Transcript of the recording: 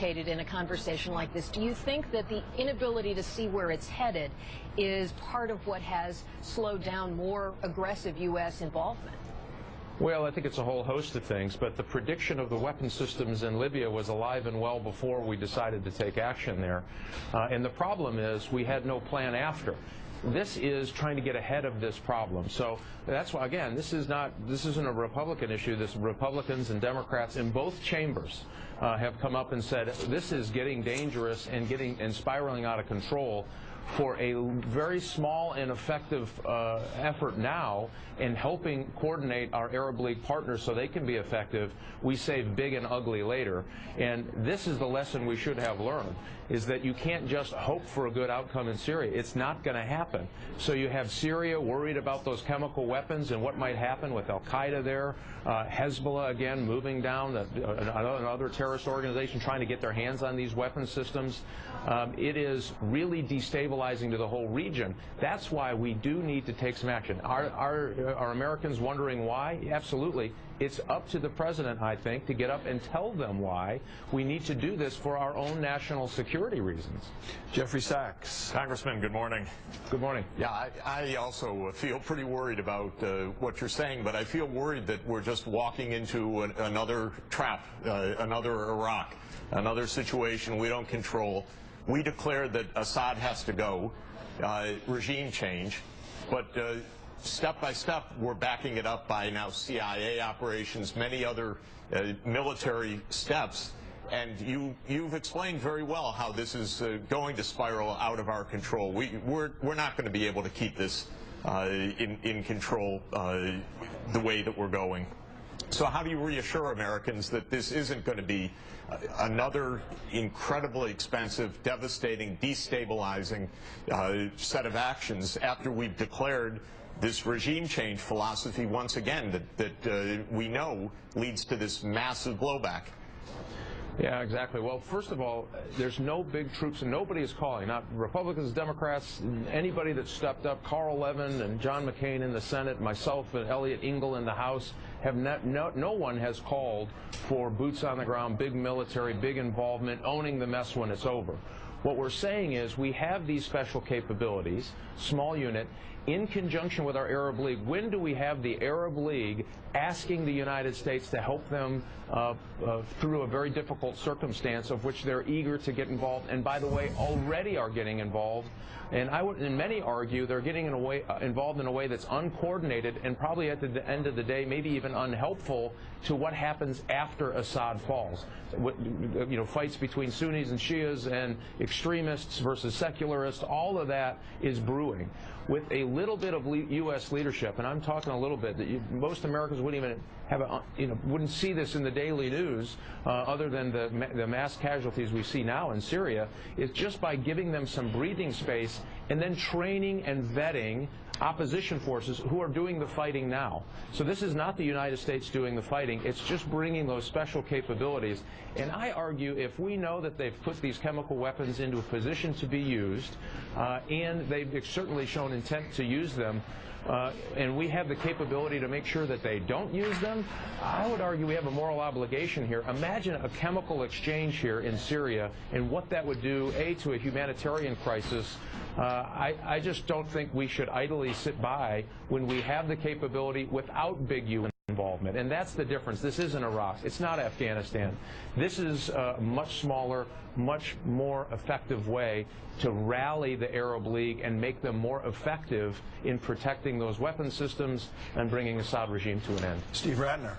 indicated in a conversation like this, do you think that the inability to see where it's headed is part of what has slowed down more aggressive U.S. involvement? Well, I think it's a whole host of things, but the prediction of the weapon systems in Libya was alive and well before we decided to take action there. And the problem is we had no plan after. This is trying to get ahead of this problem. So that's why, again, this isn't a Republican issue. This Republicans and Democrats in both chambers have come up and said this is getting dangerous and spiraling out of control. For a very small and effective effort now in helping coordinate our Arab League partners so they can be effective, we save big and ugly later. And this is the lesson we should have learned, is that you can't just hope for a good outcome in Syria. It's not going to happen. So you have Syria worried about those chemical weapons and what might happen with Al-Qaeda there, Hezbollah again moving down, another terrorist organization trying to get their hands on these weapon systems. It is really destabilizing to the whole region. That's why we do need to take some action. Are Americans wondering why? Absolutely. It's up to the president, I think, to get up and tell them why we need to do this for our own national security reasons. Jeffrey Sachs. Congressman, good morning. Good morning. Yeah, I also feel pretty worried about what you're saying, but I feel worried that we're just walking into another trap, another Iraq, another situation we don't control. We declared that Assad has to go, regime change, but step by step we're backing it up by now CIA operations, many other military steps, and you've explained very well how this is going to spiral out of our control. We're not going to be able to keep this in control the way that we're going. So how do you reassure Americans that this isn't going to be another incredibly expensive, devastating, destabilizing set of actions after we've declared this regime change philosophy once again that we know leads to this massive blowback? Yeah, exactly. Well, first of all, there's no big troops, and nobody is calling, not Republicans, Democrats, anybody that stepped up. Carl Levin and John McCain in the Senate, myself and Elliot Engel in the House, no one has called for boots on the ground, big military, big involvement, owning the mess when it's over. What we're saying is we have these special capabilities, small unit, in conjunction with our Arab League. When do we have the Arab League asking the United States to help them through a very difficult circumstance of which they're eager to get involved, and by the way, already are getting involved? And many argue they're getting involved in a way that's uncoordinated and probably at the end of the day maybe even unhelpful to what happens after Assad falls. Fights between Sunnis and Shias and extremists versus secularists, all of that is brewing. With a little bit of U.S. leadership, and I'm talking a little bit, that most Americans wouldn't even have wouldn't see this in the daily news, other than the mass casualties we see now in Syria, is just by giving them some breathing space and then training and vetting opposition forces who are doing the fighting now. So this is not the United States doing the fighting, it's just bringing those special capabilities. And I argue if we know that they've put these chemical weapons into a position to be used, and they've certainly shown intent to use them, and we have the capability to make sure that they don't use them, I would argue we have a moral obligation here. Imagine a chemical exchange here in Syria and what that would do, to a humanitarian crisis. I just don't think we should idly sit by when we have the capability without big UN involvement. And that's the difference. This isn't Iraq. It's not Afghanistan. This is a much smaller, much more effective way to rally the Arab League and make them more effective in protecting those weapon systems and bringing the Assad regime to an end. Steve Ratner.